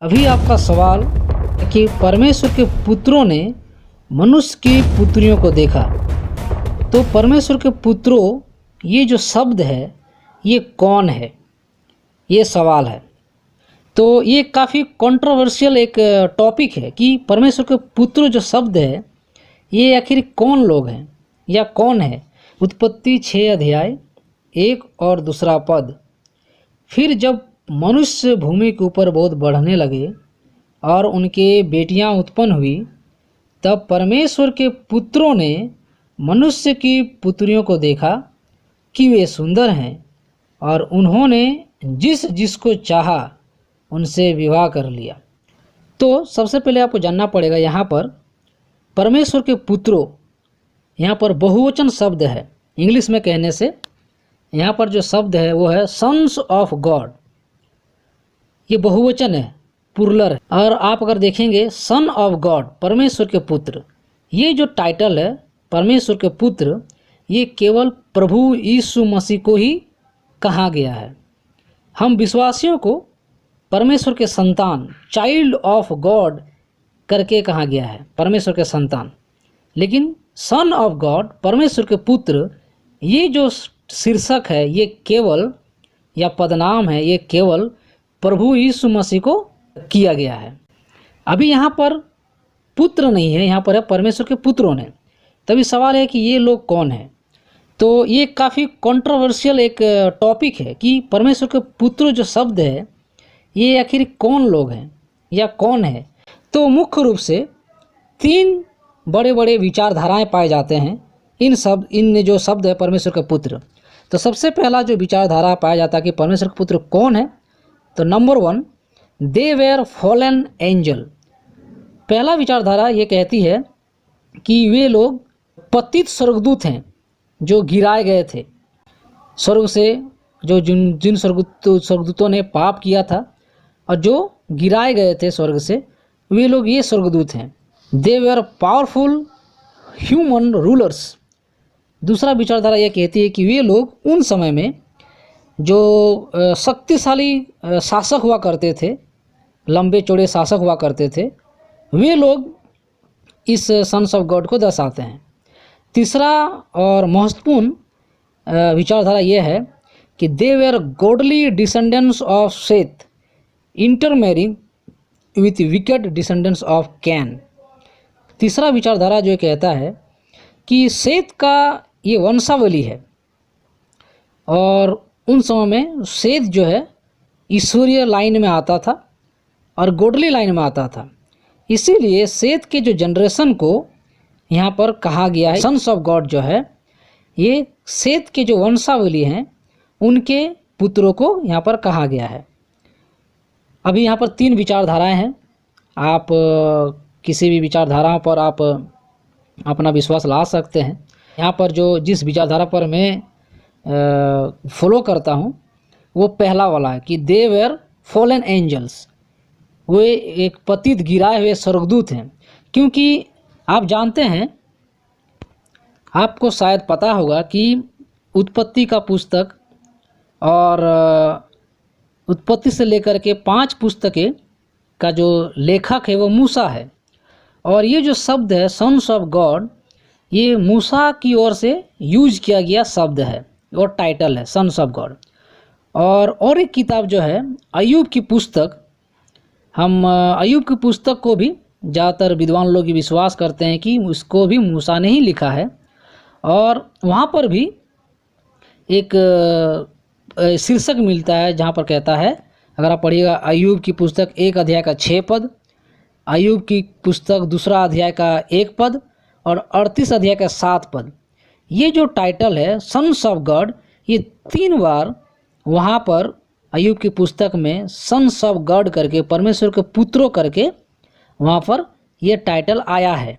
अभी आपका सवाल है कि परमेश्वर के पुत्रों ने मनुष्य की पुत्रियों को देखा। तो परमेश्वर के पुत्रों, ये जो शब्द है ये कौन है, ये सवाल है। तो ये काफ़ी कंट्रोवर्शियल एक टॉपिक है कि परमेश्वर के पुत्र जो शब्द है ये आखिर कौन लोग हैं या कौन है। उत्पत्ति 6 अध्याय 1 और 2 पद। फिर जब मनुष्य भूमि के ऊपर बहुत बढ़ने लगे और उनके बेटियां उत्पन्न हुई, तब परमेश्वर के पुत्रों ने मनुष्य की पुत्रियों को देखा कि वे सुंदर हैं, और उन्होंने जिस जिसको चाहा उनसे विवाह कर लिया। तो सबसे पहले आपको जानना पड़ेगा, यहाँ पर परमेश्वर के पुत्रों, यहाँ पर बहुवचन शब्द है। इंग्लिश में कहने से यहाँ पर जो शब्द है वो है सन्स ऑफ गॉड। ये बहुवचन है, पुरलर है। और आप अगर देखेंगे सन ऑफ गॉड, परमेश्वर के पुत्र, ये जो टाइटल है परमेश्वर के पुत्र, ये केवल प्रभु यीशु मसीह को ही कहा गया है। हम विश्वासियों को परमेश्वर के संतान, चाइल्ड ऑफ गॉड करके कहा गया है, परमेश्वर के संतान। लेकिन सन ऑफ गॉड, परमेश्वर के पुत्र, ये जो शीर्षक है ये केवल, या पदनाम है, ये केवल प्रभु यीशु मसीह को किया गया है। अभी यहाँ पर पुत्र नहीं है, यहाँ पर है परमेश्वर के पुत्रों ने। तभी सवाल है कि ये लोग कौन है। तो ये काफ़ी कंट्रोवर्शियल एक टॉपिक है कि परमेश्वर के पुत्र जो शब्द है ये आखिर कौन लोग हैं या कौन है। तो मुख्य रूप से 3 बड़े बड़े विचारधाराएं पाए जाते हैं इन जो शब्द है परमेश्वर के पुत्र। तो सबसे पहला जो विचारधारा पाया जाता है कि परमेश्वर के पुत्र कौन है, तो number 1, they were fallen angel. पहला विचारधारा ये कहती है कि वे लोग पतित स्वर्गदूत हैं जो गिराए गए थे स्वर्ग से, जो जिन स्वर्गदूतों ने पाप किया था और जो गिराए गए थे स्वर्ग से, वे लोग ये स्वर्गदूत हैं। They were powerful human rulers. दूसरा विचारधारा यह कहती है कि वे लोग उन समय में जो शक्तिशाली शासक हुआ करते थे, लंबे चौड़े शासक हुआ करते थे, वे लोग इस सन्स ऑफ गॉड को दर्शाते हैं। तीसरा और महत्वपूर्ण विचारधारा यह है कि they were godly descendants of Seth intermarrying with wicked descendants of Cain. तीसरा विचारधारा जो कहता है कि सेथ का ये वंशावली है, और उन समय में सेथ जो है ईश्वरीय लाइन में आता था और गॉडली लाइन में आता था। इसीलिए सेथ के जो जनरेशन को यहाँ पर कहा गया है सन्स ऑफ गॉड जो है, ये सेथ के जो वंशावली हैं उनके पुत्रों को यहाँ पर कहा गया है। अभी यहाँ पर 3 विचारधाराएं हैं। आप किसी भी विचारधारा पर आप अपना विश्वास ला सकते हैं। यहाँ पर जो जिस विचारधारा पर मैं फॉलो करता हूँ वो पहला वाला है कि दे वेर फॉलन एंजल्स। वे एक पतित गिराए हुए स्वर्गदूत हैं। क्योंकि आप जानते हैं, आपको शायद पता होगा कि उत्पत्ति का पुस्तक और उत्पत्ति से लेकर के 5 पुस्तकें का जो लेखक है वो मूसा है। और ये जो शब्द है सन्स ऑफ गॉड, ये मूसा की ओर से यूज किया गया शब्द है और टाइटल है सन्स ऑफ गॉड। और एक किताब जो है अय्यूब की पुस्तक, हम अय्यूब की पुस्तक को भी ज़्यादातर विद्वान लोग विश्वास करते हैं कि उसको भी मूसा ने ही लिखा है। और वहाँ पर भी एक शीर्षक मिलता है जहाँ पर कहता है, अगर आप पढ़िएगा अय्यूब की पुस्तक 1 अध्याय का 6 पद, अय्यूब की पुस्तक 2 अध्याय का 1 पद और 38 अध्याय का 7 पद, ये जो टाइटल है सन्स ऑफ गॉड, ये 3 बार वहाँ पर अय्यूब की पुस्तक में सन्स ऑफ गॉड करके, परमेश्वर के पुत्रों करके वहाँ पर ये टाइटल आया है।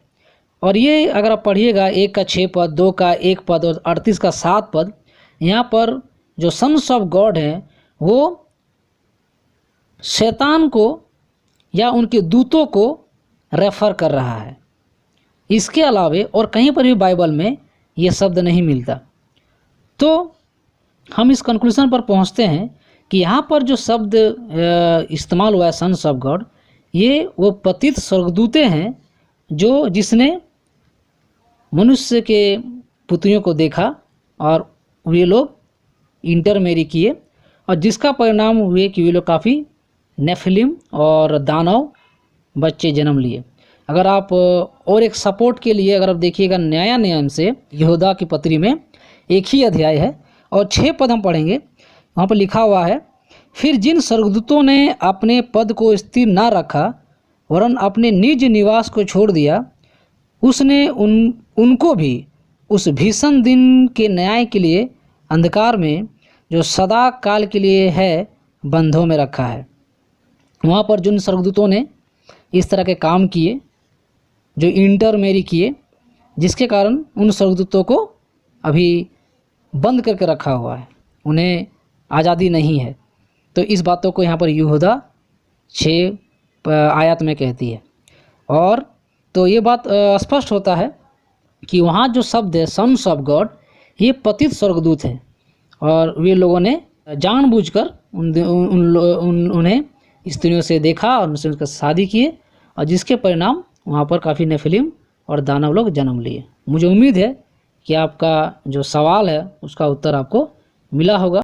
और ये अगर आप पढ़िएगा 1 का 6 पद, 2 का 1 पद और 38 का 7 पद, यहाँ पर जो सन्स ऑफ गॉड हैं वो शैतान को या उनके दूतों को रेफर कर रहा है। इसके अलावे और कहीं पर भी बाइबल में ये शब्द नहीं मिलता। तो हम इस कंक्लूजन पर पहुंचते हैं कि यहाँ पर जो शब्द इस्तेमाल हुआ है सन्स ऑफ गॉड, ये वो पतित स्वर्गदूतें हैं जो जिसने मनुष्य के पुत्रियों को देखा और वे लोग इंटरमेरी किए और जिसका परिणाम हुए कि वे लोग काफ़ी नेफिलिम और दानव बच्चे जन्म लिए। अगर आप और एक सपोर्ट के लिए अगर आप देखिएगा न्याय नियम से यहूदा की पत्री में एक ही अध्याय है और 6 पद हम पढ़ेंगे। वहाँ पर लिखा हुआ है, फिर जिन स्वर्गदूतों ने अपने पद को स्थिर न रखा वरन अपने निज निवास को छोड़ दिया, उसने उनको भी उस भीषण दिन के न्याय के लिए अंधकार में जो सदा काल के लिए है बंधों में रखा है। वहाँ पर जिन स्वर्गदूतों ने इस तरह के काम किए, जो इंटरमेरी किए, जिसके कारण उन स्वर्गदूतों को अभी बंद करके रखा हुआ है, उन्हें आज़ादी नहीं है। तो इस बातों को यहाँ पर यहूदा 6 आयत में कहती है। और तो ये बात स्पष्ट होता है कि वहाँ जो शब्द है सन्स ऑफ गॉड, ये पतित स्वर्गदूत हैं और वे लोगों ने जानबूझकर उन्हें स्त्रियों से देखा और उनसे उसका शादी किए और जिसके परिणाम वहाँ पर काफ़ी नेफिलिम और दानव लोग जन्म लिए। मुझे उम्मीद है कि आपका जो सवाल है उसका उत्तर आपको मिला होगा।